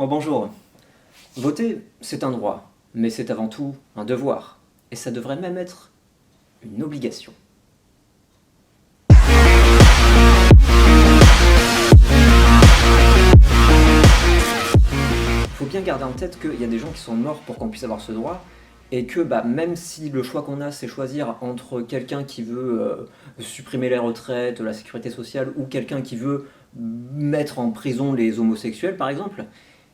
Oh, bonjour. Voter, c'est un droit, mais c'est avant tout un devoir. Et ça devrait même être une obligation. Faut bien garder en tête qu'il y a des gens qui sont morts pour qu'on puisse avoir ce droit, et que même si le choix qu'on a, c'est choisir entre quelqu'un qui veut supprimer les retraites, la sécurité sociale, ou quelqu'un qui veut mettre en prison les homosexuels, par exemple,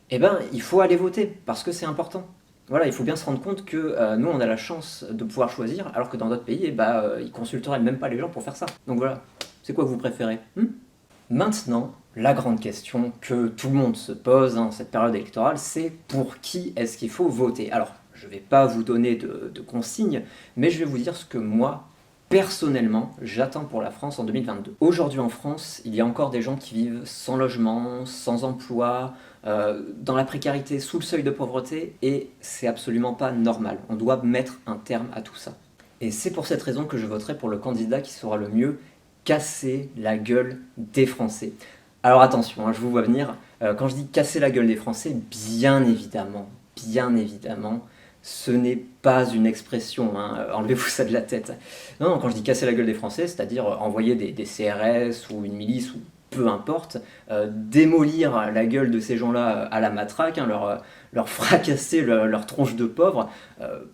il faut aller voter, parce que c'est important. Voilà, il faut bien se rendre compte que nous, on a la chance de pouvoir choisir, alors que dans d'autres pays, ils consulteraient même pas les gens pour faire ça. Donc voilà, c'est quoi que vous préférez? Maintenant, la grande question que tout le monde se pose en cette période électorale, c'est pour qui est-ce qu'il faut voter? Alors, je ne vais pas vous donner de consignes, mais je vais vous dire ce que moi, personnellement, j'attends pour la France en 2022. Aujourd'hui en France, il y a encore des gens qui vivent sans logement, sans emploi, dans la précarité, sous le seuil de pauvreté, et c'est absolument pas normal. On doit mettre un terme à tout ça. Et c'est pour cette raison que je voterai pour le candidat qui saura le mieux casser la gueule des Français. Alors attention, je vous vois venir, quand je dis casser la gueule des Français, bien évidemment, ce n'est pas une expression, enlevez-vous ça de la tête. Non, non, quand je dis casser la gueule des Français, c'est-à-dire envoyer des CRS ou une milice ou peu importe, démolir la gueule de ces gens-là à la matraque, leur fracasser leur tronche de pauvre,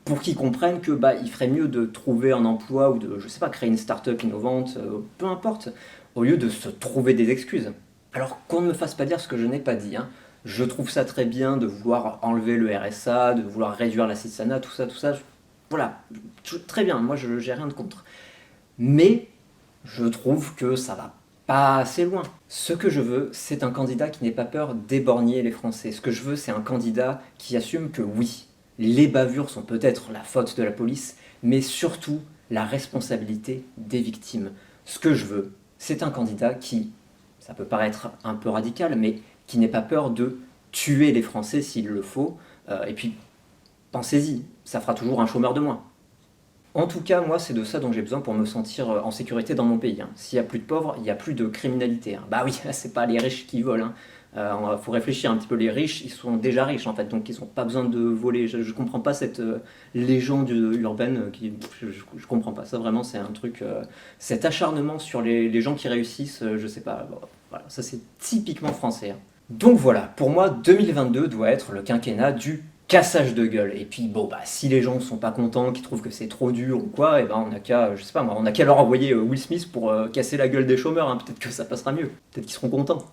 pour qu'ils comprennent que il ferait mieux de trouver un emploi ou de, je sais pas, créer une start-up innovante, peu importe, au lieu de se trouver des excuses. Alors qu'on ne me fasse pas dire ce que je n'ai pas dit. Je trouve ça très bien de vouloir enlever le RSA, de vouloir réduire l'assistanat, tout ça. Voilà, très bien, moi je j'ai rien de contre. Mais je trouve que ça va pas assez loin. Ce que je veux, c'est un candidat qui n'ait pas peur d'éborgner les Français. Ce que je veux, c'est un candidat qui assume que oui, les bavures sont peut-être la faute de la police, mais surtout la responsabilité des victimes. Ce que je veux, c'est un candidat qui, ça peut paraître un peu radical, mais qui n'ait pas peur de tuer les Français s'il le faut. Et puis, pensez-y, ça fera toujours un chômeur de moins. En tout cas, moi, c'est de ça dont j'ai besoin pour me sentir en sécurité dans mon pays. S'il n'y a plus de pauvres, il n'y a plus de criminalité. Bah oui, c'est pas les riches qui volent. Faut réfléchir un petit peu. Les riches, ils sont déjà riches en fait, donc ils n'ont pas besoin de voler. Je comprends pas cette légende urbaine je comprends pas. Ça vraiment, c'est un truc. Cet acharnement sur les gens qui réussissent, je sais pas. Bon, voilà, ça c'est typiquement français. Donc voilà, pour moi, 2022 doit être le quinquennat du cassage de gueule. Et puis bon, si les gens sont pas contents, qu'ils trouvent que c'est trop dur ou quoi, on a qu'à, je sais pas moi, on a qu'à leur envoyer Will Smith pour casser la gueule des chômeurs, peut-être que ça passera mieux, peut-être qu'ils seront contents.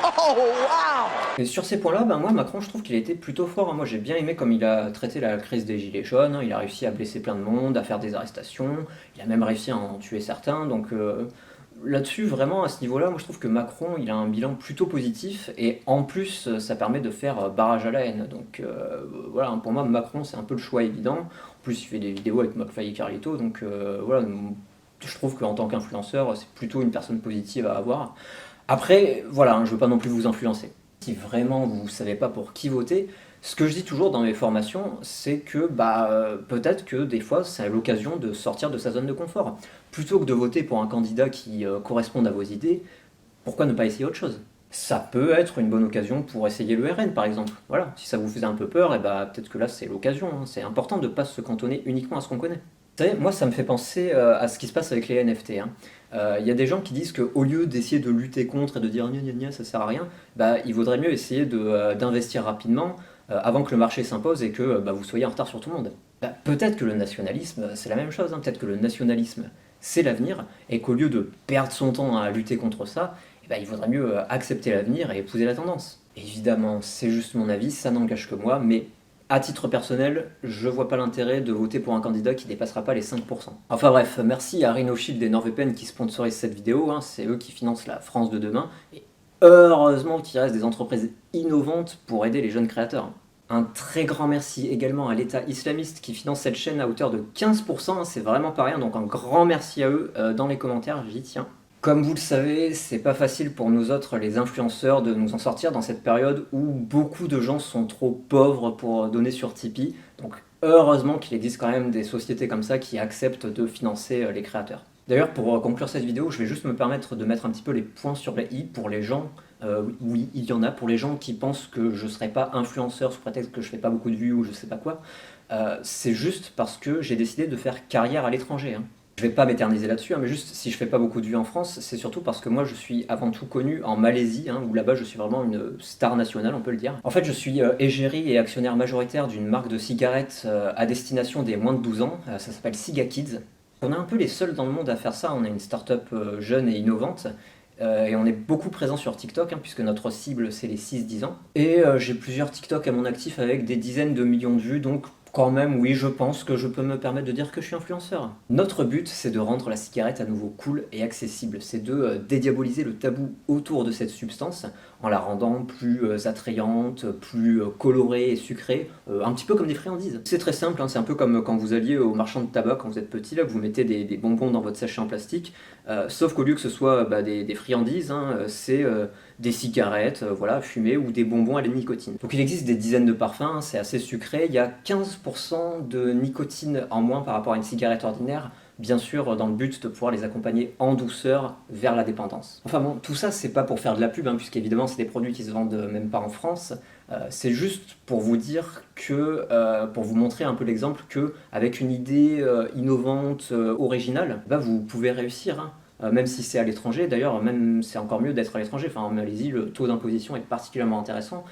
Oh, wow. Et sur ces points-là, moi, Macron, je trouve qu'il a été plutôt fort. Moi, j'ai bien aimé comme il a traité la crise des gilets jaunes. Il a réussi à blesser plein de monde, à faire des arrestations. Il a même réussi à en tuer certains. Donc là-dessus, vraiment, à ce niveau-là, moi, je trouve que Macron, il a un bilan plutôt positif. Et en plus, ça permet de faire barrage à la haine. Donc voilà, pour moi, Macron, c'est un peu le choix évident. En plus, il fait des vidéos avec McFly et Carlito. Donc voilà, je trouve qu'en tant qu'influenceur, c'est plutôt une personne positive à avoir. Après, voilà, je veux pas non plus vous influencer. Si vraiment vous ne savez pas pour qui voter, ce que je dis toujours dans mes formations, c'est que peut-être que des fois c'est l'occasion de sortir de sa zone de confort. Plutôt que de voter pour un candidat qui corresponde à vos idées, pourquoi ne pas essayer autre chose? Ça peut être une bonne occasion pour essayer le RN par exemple. Voilà, si ça vous faisait un peu peur, peut-être que là c'est l'occasion. C'est important de ne pas se cantonner uniquement à ce qu'on connaît. Vous savez, moi ça me fait penser à ce qui se passe avec les NFT. Il y a des gens qui disent qu'au lieu d'essayer de lutter contre et de dire gna gna gna ça sert à rien, il vaudrait mieux essayer d'investir rapidement avant que le marché s'impose et que vous soyez en retard sur tout le monde. Peut-être que le nationalisme c'est la même chose, peut-être que le nationalisme c'est l'avenir et qu'au lieu de perdre son temps à lutter contre ça, il vaudrait mieux accepter l'avenir et épouser la tendance. Évidemment, c'est juste mon avis, ça n'engage que moi, mais à titre personnel, je vois pas l'intérêt de voter pour un candidat qui dépassera pas les 5%. Enfin bref, merci à RhinoShield et NordVPN qui sponsorisent cette vidéo, c'est eux qui financent la France de demain, et heureusement qu'il reste des entreprises innovantes pour aider les jeunes créateurs. Un très grand merci également à l'État islamiste qui finance cette chaîne à hauteur de 15%, c'est vraiment pas rien, donc un grand merci à eux dans les commentaires, j'y tiens. Comme vous le savez, c'est pas facile pour nous autres, les influenceurs, de nous en sortir dans cette période où beaucoup de gens sont trop pauvres pour donner sur Tipeee. Donc heureusement qu'il existe quand même des sociétés comme ça qui acceptent de financer les créateurs. D'ailleurs, pour conclure cette vidéo, je vais juste me permettre de mettre un petit peu les points sur les i pour les gens, oui, il y en a, pour les gens qui pensent que je ne serai pas influenceur sous prétexte que je fais pas beaucoup de vues ou je sais pas quoi. C'est juste parce que j'ai décidé de faire carrière à l'étranger, hein. Je vais pas m'éterniser là-dessus, hein, mais juste si je fais pas beaucoup de vues en France, c'est surtout parce que moi je suis avant tout connu en Malaisie, hein, où là-bas je suis vraiment une star nationale, on peut le dire. En fait, je suis égérie et actionnaire majoritaire d'une marque de cigarettes à destination des moins de 12 ans, ça s'appelle Siga Kids. On est un peu les seuls dans le monde à faire ça, on est une start-up jeune et innovante. Et on est beaucoup présent sur TikTok, hein, puisque notre cible c'est les 6-10 ans. Et j'ai plusieurs TikTok à mon actif avec des dizaines de millions de vues, donc quand même, oui, je pense que je peux me permettre de dire que je suis influenceur. Notre but, c'est de rendre la cigarette à nouveau cool et accessible. C'est de dédiaboliser le tabou autour de cette substance en la rendant plus attrayante, plus colorée et sucrée, un petit peu comme des friandises. C'est très simple, hein, c'est un peu comme quand vous alliez au marchand de tabac quand vous êtes petit, là, vous mettez des bonbons dans votre sachet en plastique, sauf qu'au lieu que ce soit des friandises, hein, c'est des cigarettes voilà, fumées ou des bonbons à la nicotine. Donc il existe des dizaines de parfums, hein, c'est assez sucré, il y a 15% de nicotine en moins par rapport à une cigarette ordinaire, bien sûr dans le but de pouvoir les accompagner en douceur vers la dépendance. Enfin bon, tout ça c'est pas pour faire de la pub, hein, puisqu'évidemment c'est des produits qui se vendent même pas en France, c'est juste pour vous dire que, pour vous montrer un peu l'exemple que avec une idée innovante, originale, bah, vous pouvez réussir, hein. Même si c'est à l'étranger, d'ailleurs, même c'est encore mieux d'être à l'étranger. Enfin, en Malaisie, le taux d'imposition est particulièrement intéressant.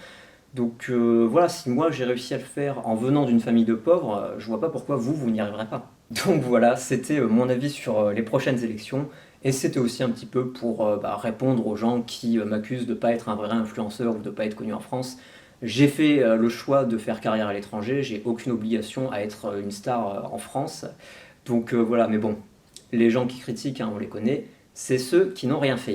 Donc voilà, si moi j'ai réussi à le faire en venant d'une famille de pauvres, je vois pas pourquoi vous n'y arriverez pas. Donc voilà, c'était mon avis sur les prochaines élections. Et c'était aussi un petit peu pour répondre aux gens qui m'accusent de pas être un vrai influenceur ou de pas être connu en France. J'ai fait le choix de faire carrière à l'étranger, j'ai aucune obligation à être une star en France. Donc voilà, mais bon, les gens qui critiquent, hein, on les connaît, c'est ceux qui n'ont rien fait.